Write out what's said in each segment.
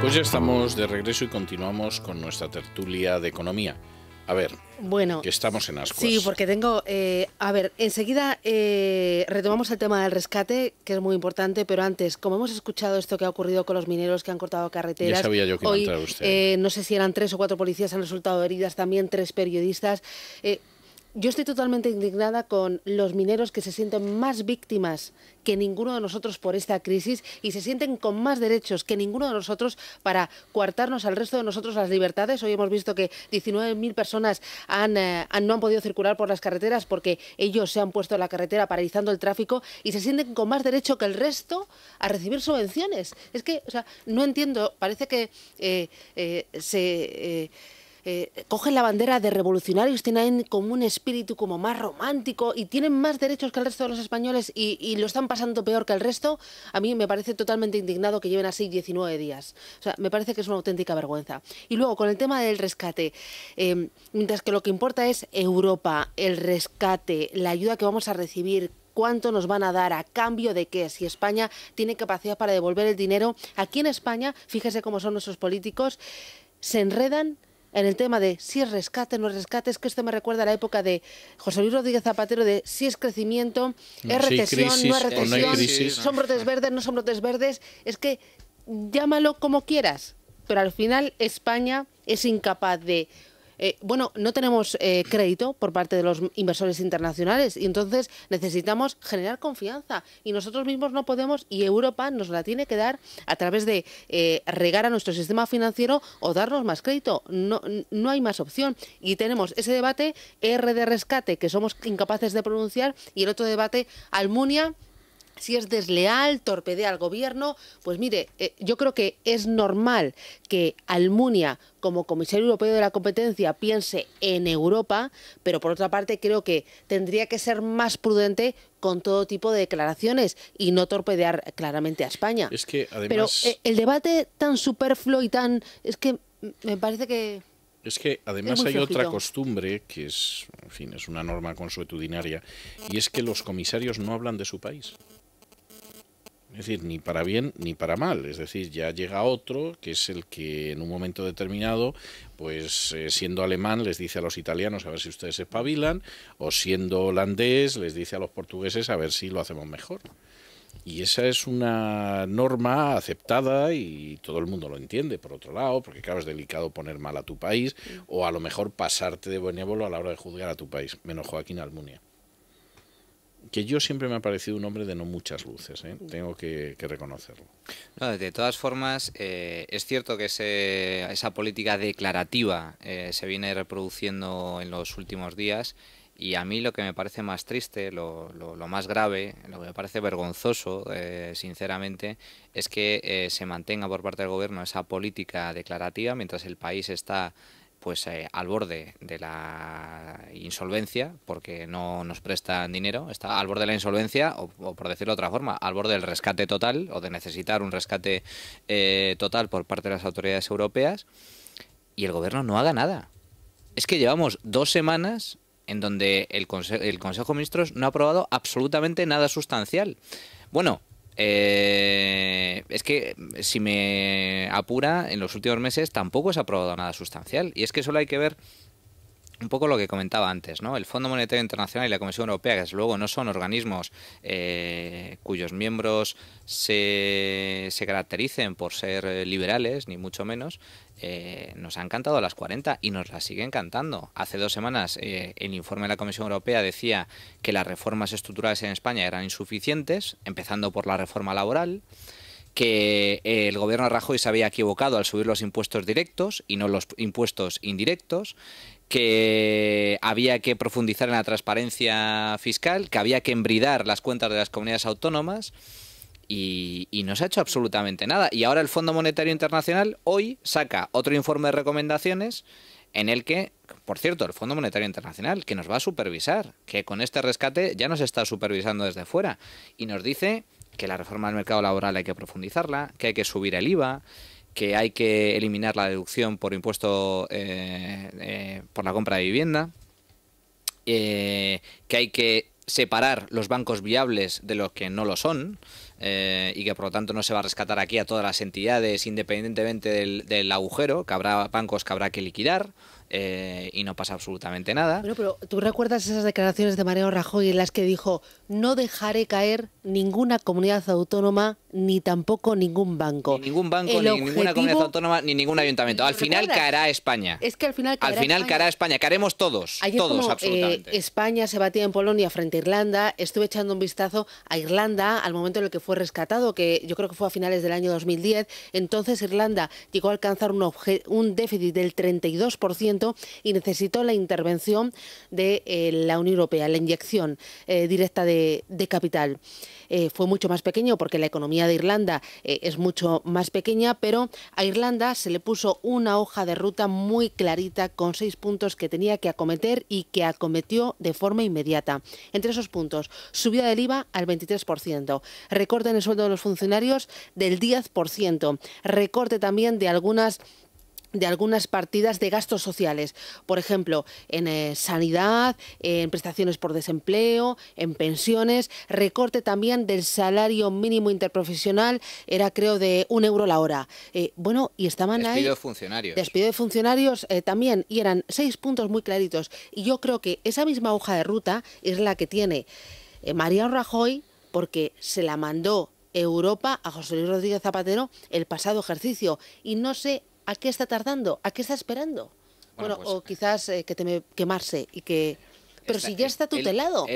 Pues ya estamos de regreso y continuamos con nuestra tertulia de economía. A ver, bueno, que estamos en ascuas. Sí, porque tengo... a ver, enseguida retomamos el tema del rescate, que es muy importante, pero antes, como hemos escuchado esto que ha ocurrido con los mineros que han cortado carreteras... Ya sabía yo que iba a entrar usted. No sé si eran 3 o 4 policías, han resultado heridas también, 3 periodistas... Yo estoy totalmente indignada con los mineros que se sienten más víctimas que ninguno de nosotros por esta crisis y se sienten con más derechos que ninguno de nosotros para coartarnos al resto de nosotros las libertades. Hoy hemos visto que 19.000 personas no han podido circular por las carreteras porque ellos se han puesto en la carretera paralizando el tráfico y se sienten con más derecho que el resto a recibir subvenciones. Es que, o sea, no entiendo, parece que cogen la bandera de revolucionarios, tienen como un espíritu como más romántico y tienen más derechos que el resto de los españoles y lo están pasando peor que el resto. A mí me parece totalmente indignado que lleven así 19 días. O sea, me parece que es una auténtica vergüenza. Y luego, con el tema del rescate, mientras que lo que importa es Europa, el rescate, la ayuda que vamos a recibir, cuánto nos van a dar, a cambio de qué, si España tiene capacidad para devolver el dinero. Aquí en España, fíjese cómo son nuestros políticos, se enredan en el tema de si es rescate, no es rescate. Es que esto me recuerda a la época de José Luis Rodríguez Zapatero de si es crecimiento, es recesión, crisis, no es recesión, no hay crisis. Son brotes verdes, no son brotes verdes. Es que llámalo como quieras, pero al final España es incapaz de... no tenemos crédito por parte de los inversores internacionales y entonces necesitamos generar confianza y nosotros mismos no podemos y Europa nos la tiene que dar a través de regar a nuestro sistema financiero o darnos más crédito. No hay más opción y tenemos ese debate R de rescate que somos incapaces de pronunciar y el otro debate Almunia. Si es desleal, torpedea al gobierno, pues mire, yo creo que es normal que Almunia, como comisario europeo de la competencia, piense en Europa, pero por otra parte creo que tendría que ser más prudente con todo tipo de declaraciones y no torpedear claramente a España. Es que además... Pero el debate tan superfluo y tan... es que me parece que... Es que además hay otra costumbre que es, en fin, es una norma consuetudinaria, y es que los comisarios no hablan de su país. Es decir, ni para bien ni para mal. Es decir, ya llega otro, que es el que en un momento determinado, pues siendo alemán, les dice a los italianos a ver si ustedes se espabilan, o siendo holandés, les dice a los portugueses a ver si lo hacemos mejor. Y esa es una norma aceptada y todo el mundo lo entiende, por otro lado, porque claro, es delicado poner mal a tu país, o a lo mejor pasarte de benévolo a la hora de juzgar a tu país, menos Joaquín Almunia. Que yo siempre me ha parecido un hombre de no muchas luces, tengo que reconocerlo. No, de todas formas, es cierto que esa política declarativa se viene reproduciendo en los últimos días y a mí lo que me parece más triste, lo más grave, lo que me parece vergonzoso, sinceramente, es que se mantenga por parte del gobierno esa política declarativa mientras el país está pues al borde de la insolvencia, porque no nos prestan dinero, está al borde de la insolvencia, o por decirlo de otra forma, al borde del rescate total, o de necesitar un rescate total por parte de las autoridades europeas, y el gobierno no haga nada. Es que llevamos 2 semanas en donde el Consejo de Ministros no ha aprobado absolutamente nada sustancial. Bueno, es que si me apura, en los últimos meses tampoco se ha aprobado nada sustancial. Y es que solo hay que ver un poco lo que comentaba antes, ¿no? El Fondo Monetario Internacional y la Comisión Europea, que desde luego no son organismos cuyos miembros se caractericen por ser liberales, ni mucho menos, nos han cantado a las 40 y nos las siguen cantando. Hace 2 semanas el informe de la Comisión Europea decía que las reformas estructurales en España eran insuficientes, empezando por la reforma laboral, que el gobierno de Rajoy se había equivocado al subir los impuestos directos y no los impuestos indirectos, que había que profundizar en la transparencia fiscal, que había que embridar las cuentas de las comunidades autónomas y no se ha hecho absolutamente nada. Y ahora el Fondo Monetario Internacional hoy saca otro informe de recomendaciones en el que, por cierto, el Fondo Monetario Internacional, que nos va a supervisar, que con este rescate ya nos está supervisando desde fuera, y nos dice que la reforma del mercado laboral hay que profundizarla, que hay que subir el IVA, que hay que eliminar la deducción por impuesto por la compra de vivienda, que hay que separar los bancos viables de los que no lo son, y que por lo tanto no se va a rescatar aquí a todas las entidades independientemente del agujero, que habrá bancos que habrá que liquidar. Y no pasa absolutamente nada. Bueno, pero ¿tú recuerdas esas declaraciones de Mariano Rajoy en las que dijo: no dejaré caer ninguna comunidad autónoma ni tampoco ningún banco? Ni ningún banco, ni ninguna comunidad autónoma, ni ningún ayuntamiento. Al final caerá España. Es que al final caerá España. Caeremos todos. Ayer, todos, como, absolutamente. España se batía en Polonia frente a Irlanda. Estuve echando un vistazo a Irlanda al momento en el que fue rescatado, que yo creo que fue a finales del año 2010. Entonces Irlanda llegó a alcanzar un déficit del 32%. Y necesitó la intervención de la Unión Europea, la inyección directa de capital. Fue mucho más pequeño porque la economía de Irlanda es mucho más pequeña, pero a Irlanda se le puso una hoja de ruta muy clarita con 6 puntos que tenía que acometer y que acometió de forma inmediata. Entre esos puntos, subida del IVA al 23%, recorte en el sueldo de los funcionarios del 10%, recorte también de algunas partidas de gastos sociales, por ejemplo, en sanidad, en prestaciones por desempleo, en pensiones, recorte también del salario mínimo interprofesional, era creo de €1 la hora. Bueno, y estaban despido ahí... de funcionarios. Despido de funcionarios también, y eran 6 puntos muy claritos. Y yo creo que esa misma hoja de ruta es la que tiene Mariano Rajoy, porque se la mandó Europa a José Luis Rodríguez Zapatero el pasado ejercicio, y no sé ¿a qué está tardando? ¿A qué está esperando? Bueno, pues, o quizás que teme quemarse y que... Pero si ya está tutelado.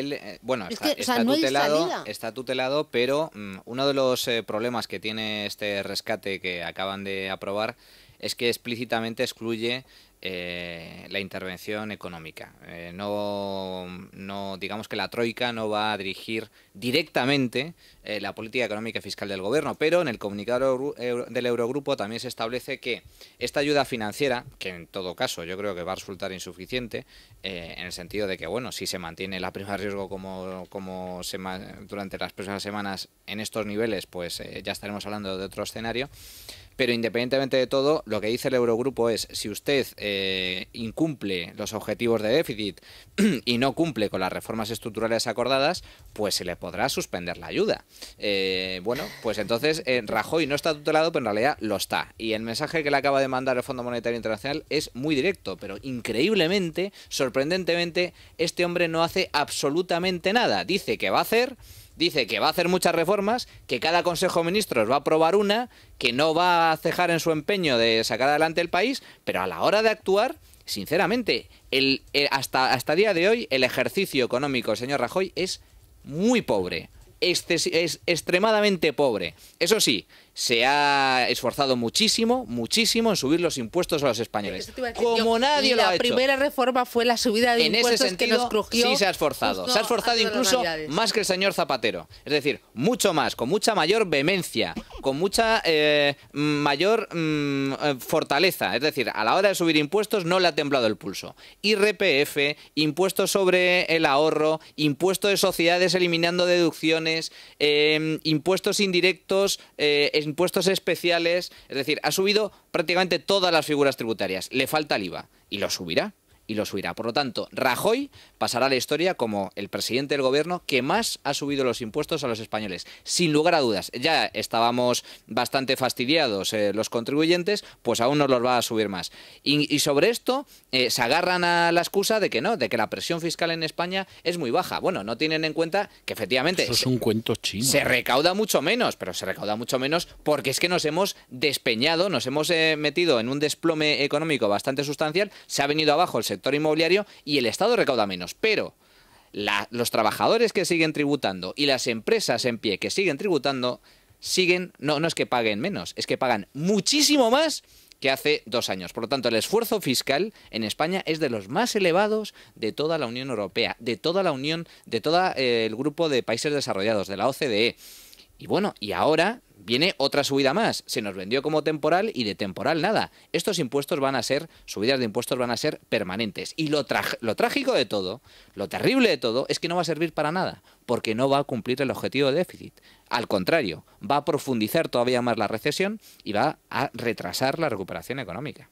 Bueno, es que, está tutelado, está tutelado, pero uno de los problemas que tiene este rescate que acaban de aprobar es que explícitamente excluye la intervención económica. No, digamos que la Troika no va a dirigir directamente la política económica y fiscal del gobierno, pero en el comunicado del Eurogrupo también se establece que esta ayuda financiera, que en todo caso yo creo que va a resultar insuficiente, en el sentido de que, bueno, si se mantiene la prima de riesgo durante las próximas semanas en estos niveles, pues ya estaremos hablando de otro escenario. Pero independientemente de todo, lo que dice el Eurogrupo es: si usted incumple los objetivos de déficit y no cumple con las reformas estructurales acordadas, pues se le podrá suspender la ayuda. Bueno, pues entonces Rajoy no está tutelado, pero en realidad lo está. Y el mensaje que le acaba de mandar el Fondo Monetario Internacional es muy directo, pero increíblemente, sorprendentemente, este hombre no hace absolutamente nada. Dice que va a hacer muchas reformas, que cada Consejo de Ministros va a aprobar una, que no va a cejar en su empeño de sacar adelante el país, pero a la hora de actuar, sinceramente, hasta día de hoy, el ejercicio económico del señor Rajoy es muy pobre. Es extremadamente pobre. Eso sí, se ha esforzado muchísimo en subir los impuestos a los españoles. Como nadie lo ha hecho. La primera reforma fue la subida de impuestos, en ese sentido, que nos crujió. Sí se ha esforzado. Se ha esforzado incluso más que el señor Zapatero. Es decir, mucho más, con mucha mayor vehemencia, con mucha mayor fortaleza. Es decir, a la hora de subir impuestos no le ha temblado el pulso. IRPF, impuestos sobre el ahorro, impuesto de sociedades eliminando deducciones, impuestos indirectos, impuestos especiales, es decir, ha subido prácticamente todas las figuras tributarias. Le falta el IVA y lo subirá. Por lo tanto, Rajoy pasará a la historia como el presidente del gobierno que más ha subido los impuestos a los españoles. Sin lugar a dudas. Ya estábamos bastante fastidiados los contribuyentes, pues aún nos los va a subir más. Y sobre esto se agarran a la excusa de que no, de que la presión fiscal en España es muy baja. Bueno, no tienen en cuenta que efectivamente... Eso es un cuento chino. Se recauda mucho menos, pero se recauda mucho menos porque es que nos hemos despeñado, nos hemos metido en un desplome económico bastante sustancial, se ha venido abajo el sector inmobiliario y el Estado recauda menos, pero los trabajadores que siguen tributando y las empresas en pie que siguen tributando no es que paguen menos, es que pagan muchísimo más que hace 2 años. Por lo tanto, el esfuerzo fiscal en España es de los más elevados de toda la Unión Europea, de toda el grupo de países desarrollados, de la OCDE. Y bueno, y ahora viene otra subida más. Se nos vendió como temporal y de temporal nada. Estos impuestos subidas de impuestos van a ser permanentes. Y lo trágico de todo, lo terrible de todo, es que no va a servir para nada, porque no va a cumplir el objetivo de déficit. Al contrario, va a profundizar todavía más la recesión y va a retrasar la recuperación económica.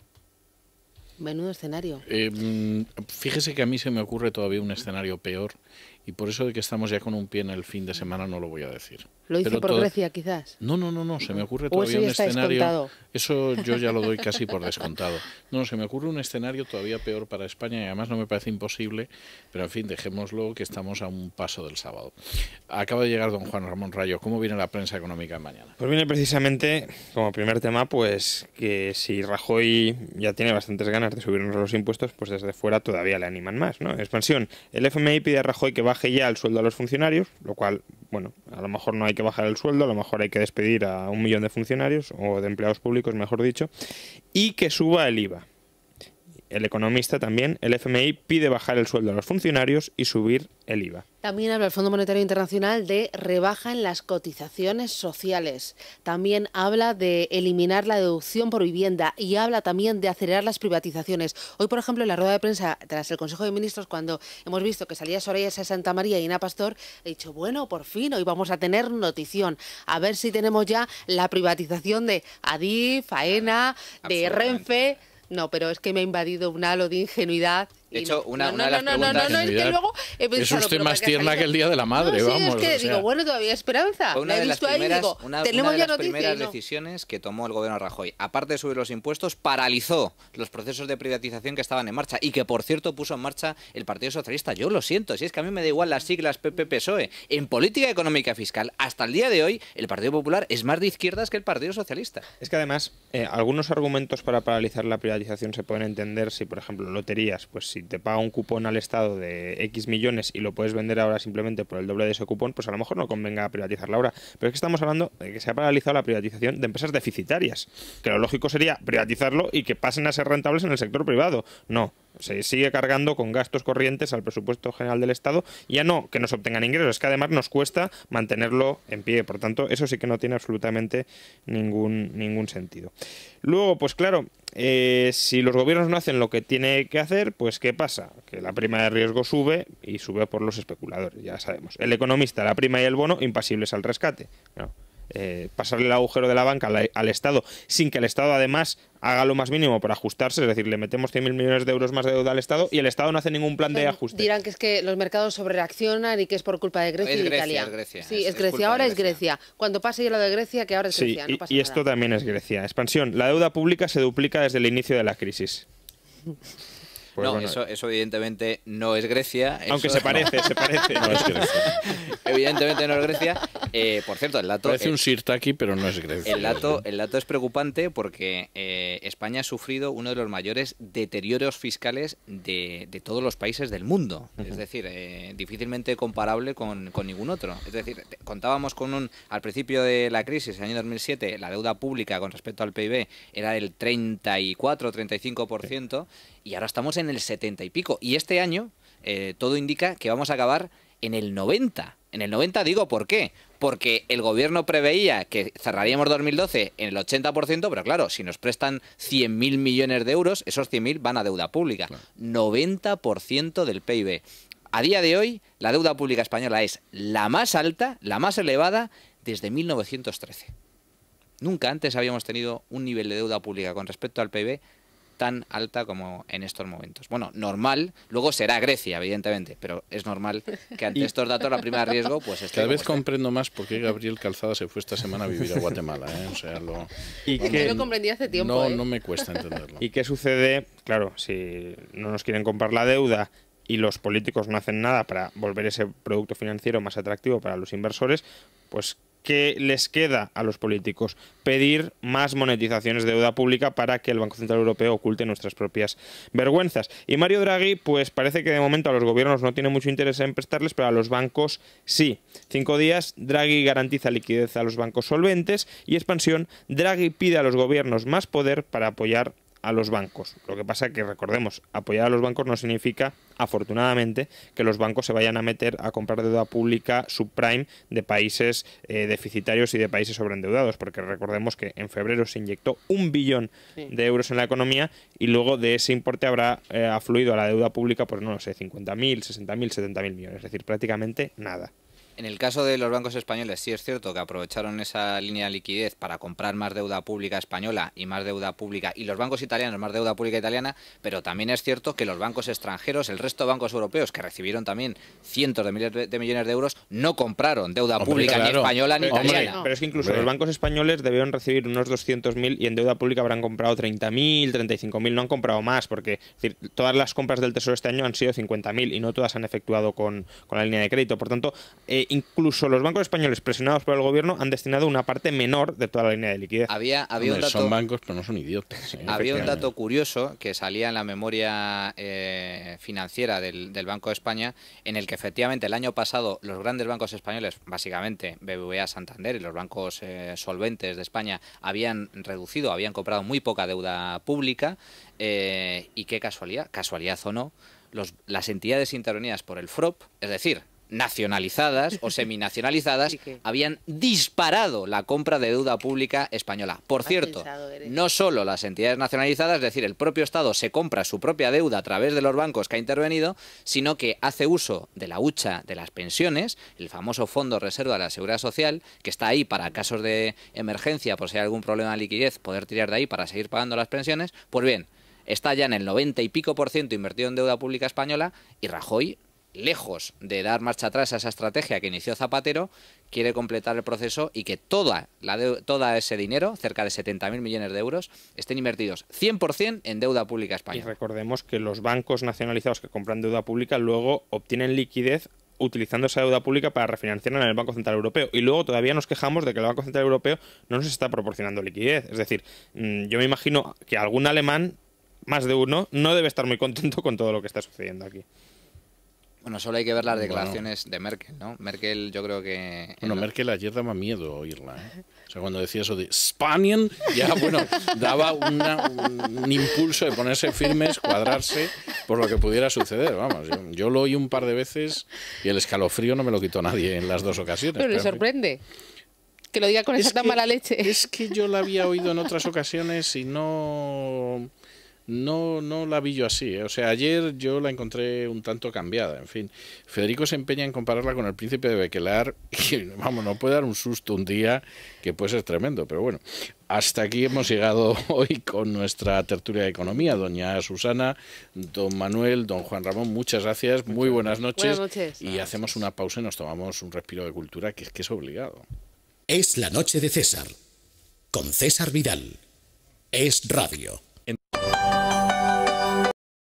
Menudo escenario. Fíjese que a mí se me ocurre todavía un escenario peor, y por eso de que estamos ya con un pie en el fin de semana no lo voy a decir. ¿Lo hice por Grecia, quizás? No, se me ocurre todavía un escenario... Descontado. Eso yo ya lo doy casi por descontado. No, se me ocurre un escenario todavía peor para España y además no me parece imposible, pero en fin, dejémoslo, que estamos a un paso del sábado. Acaba de llegar don Juan Ramón Rayo. ¿Cómo viene la prensa económica mañana? Pues viene precisamente, como primer tema, pues que si Rajoy ya tiene bastantes ganas de subirnos los impuestos, pues desde fuera todavía le animan más, ¿no? Expansión. El FMI pide a Rajoy que baje ya el sueldo a los funcionarios, lo cual, bueno, a lo mejor no hay que bajar el sueldo, a lo mejor hay que despedir a 1 millón de funcionarios, o de empleados públicos, mejor dicho, y que suba el IVA. El economista también, el FMI, pide bajar el sueldo a los funcionarios y subir el IVA. También habla el Fondo Monetario Internacional de rebaja en las cotizaciones sociales. También habla de eliminar la deducción por vivienda y habla también de acelerar las privatizaciones. Hoy, por ejemplo, en la rueda de prensa tras el Consejo de Ministros, cuando hemos visto que salía Soraya Santamaría y Ana Pastor, he dicho, bueno, por fin, hoy vamos a tener notición. A ver si tenemos ya la privatización de Adif, AENA, de Renfe. No, pero es que me ha invadido un halo de ingenuidad. De hecho, una de las preguntas... No, es que luego he pensado... Es usted más tierna que el Día de la Madre, no, sí, vamos. Es que digo, bueno, todavía hay esperanza. Una de las primeras decisiones que tomó el gobierno Rajoy, aparte de subir los impuestos, paralizó los procesos de privatización que estaban en marcha y que, por cierto, puso en marcha el Partido Socialista. Yo lo siento, si es que a mí me da igual las siglas PP-PSOE. En política económica y fiscal, hasta el día de hoy, el Partido Popular es más de izquierdas que el Partido Socialista. Es que además, algunos argumentos para paralizar la privatización se pueden entender si, por ejemplo, loterías, pues si te paga un cupón al Estado de X millones y lo puedes vender ahora simplemente por el doble de ese cupón, pues a lo mejor no convenga privatizarla ahora. Pero es que estamos hablando de que se ha paralizado la privatización de empresas deficitarias, que lo lógico sería privatizarlo y que pasen a ser rentables en el sector privado. No, se sigue cargando con gastos corrientes al presupuesto general del Estado, y ya no que nos obtengan ingresos, es que además nos cuesta mantenerlo en pie. Por tanto, eso sí que no tiene absolutamente ningún sentido. Luego, pues claro, si los gobiernos no hacen lo que tiene que hacer, pues ¿qué pasa? Que la prima de riesgo sube y sube por los especuladores, ya sabemos. El economista, la prima y el bono, impasibles al rescate. No. Pasarle el agujero de la banca al Estado sin que el Estado además haga lo más mínimo para ajustarse, es decir, le metemos 100.000 millones de euros más de deuda al Estado y el Estado no hace ningún plan de ajuste. Dirán que es que los mercados sobrereaccionan y que es por culpa de Grecia y de Italia. Es Grecia. Sí, es Grecia, ahora es Grecia. Cuando pase ya lo de Grecia, que ahora es Grecia. No pasa y nada. Esto también es Grecia. Expansión. La deuda pública se duplica desde el inicio de la crisis. Pues no, bueno, eso evidentemente no es Grecia. Aunque se parece. No es Grecia. Evidentemente no es Grecia. Por cierto, el dato... Parece un Sirtaki, pero no es Grecia. El dato es preocupante porque España ha sufrido uno de los mayores deterioros fiscales de todos los países del mundo. Es decir, difícilmente comparable con ningún otro. Es decir, contábamos con al principio de la crisis, en el año 2007, la deuda pública con respecto al PIB era del 34-35%, y ahora estamos en el 70 y pico. Y este año todo indica que vamos a acabar en el 90. En el 90 digo ¿por qué? Porque el gobierno preveía que cerraríamos 2012 en el 80%, pero claro, si nos prestan 100.000 millones de euros, esos 100.000 van a deuda pública. Claro. 90% del PIB. A día de hoy, la deuda pública española es la más alta, la más elevada desde 1913. Nunca antes habíamos tenido un nivel de deuda pública con respecto al PIB tan alta como en estos momentos. Bueno, normal, luego será Grecia, evidentemente, pero es normal que ante estos datos la prima de riesgo pues esté. Cada vez comprendo más por qué Gabriel Calzada se fue esta semana a vivir a Guatemala, ¿eh? O sea, que lo comprendí hace tiempo. No me cuesta entenderlo. ¿Y qué sucede? Claro, si no nos quieren comprar la deuda y los políticos no hacen nada para volver ese producto financiero más atractivo para los inversores, pues ¿qué les queda a los políticos? Pedir más monetizaciones de deuda pública para que el Banco Central Europeo oculte nuestras propias vergüenzas. Y Mario Draghi, pues parece que de momento a los gobiernos no tiene mucho interés en prestarles, pero a los bancos sí. 5 días, Draghi garantiza liquidez a los bancos solventes, y expansión, Draghi pide a los gobiernos más poder para apoyar a los bancos. Lo que pasa es que, recordemos, apoyar a los bancos no significa, afortunadamente, que los bancos se vayan a meter a comprar deuda pública subprime de países deficitarios y de países sobreendeudados, porque recordemos que en febrero se inyectó 1 billón de euros en la economía, y luego de ese importe habrá afluido a la deuda pública, pues no lo sé, 50.000, 60.000, 70.000 millones, es decir, prácticamente nada. En el caso de los bancos españoles sí es cierto que aprovecharon esa línea de liquidez para comprar más deuda pública española y más deuda pública, y los bancos italianos más deuda pública italiana, pero también es cierto que los bancos extranjeros, el resto de bancos europeos que recibieron también cientos de miles de millones de euros, no compraron deuda pública ni española ni italiana. Pero es que incluso los bancos españoles debieron recibir unos 200.000 y en deuda pública habrán comprado 30.000, 35.000, no han comprado más, porque es decir, todas las compras del Tesoro este año han sido 50.000 y no todas se han efectuado con la línea de crédito. Por tanto, incluso los bancos españoles presionados por el gobierno han destinado una parte menor de toda la línea de liquidez. Había un dato, son bancos, pero no son idiotas. Había un dato curioso que salía en la memoria financiera del Banco de España, en el que efectivamente el año pasado los grandes bancos españoles, básicamente BBVA, Santander y los bancos solventes de España, habían comprado muy poca deuda pública, y qué casualidad o no, las entidades intervenidas por el FROP, es decir, nacionalizadas o seminacionalizadas, habían disparado la compra de deuda pública española. Por cierto, no solo las entidades nacionalizadas, es decir, el propio Estado se compra su propia deuda a través de los bancos que ha intervenido, sino que hace uso de la hucha de las pensiones, el famoso Fondo Reserva de la Seguridad Social, que está ahí para casos de emergencia, por si hay algún problema de liquidez, poder tirar de ahí para seguir pagando las pensiones. Pues bien, está ya en el 90 y pico % invertido en deuda pública española, y Rajoy, lejos de dar marcha atrás a esa estrategia que inició Zapatero, quiere completar el proceso y que todo ese dinero, cerca de 70.000 millones de euros, estén invertidos 100% en deuda pública española. Y recordemos que los bancos nacionalizados que compran deuda pública luego obtienen liquidez utilizando esa deuda pública para refinanciarla en el Banco Central Europeo. Y luego todavía nos quejamos de que el Banco Central Europeo no nos está proporcionando liquidez. Es decir, yo me imagino que algún alemán, más de uno, no debe estar muy contento con todo lo que está sucediendo aquí. Bueno, solo hay que ver las declaraciones de Merkel, ¿no? Merkel, yo creo que... Bueno, Merkel ayer daba miedo oírla, ¿eh? O sea, cuando decía eso de Spanien, ya, bueno, daba un impulso de ponerse firmes, cuadrarse por lo que pudiera suceder, vamos. Yo lo oí un par de veces y el escalofrío no me lo quitó nadie en las dos ocasiones. Pero le sorprende que lo diga con esa tan mala leche. Es que yo la había oído en otras ocasiones y no la vi yo así, ¿eh? O sea, ayer yo la encontré un tanto cambiada. En fin, Federico se empeña en compararla con el príncipe de Bequelar y, vamos, no puede dar un susto un día que puede ser tremendo, pero bueno. Hasta aquí hemos llegado hoy con nuestra tertulia de economía. Doña Susana, don Manuel, don Juan Ramón, muchas gracias, muy buenas noches. Buenas noches. Y hacemos una pausa y nos tomamos un respiro de cultura, que es obligado. Es la noche de César, con César Vidal. Es Radio.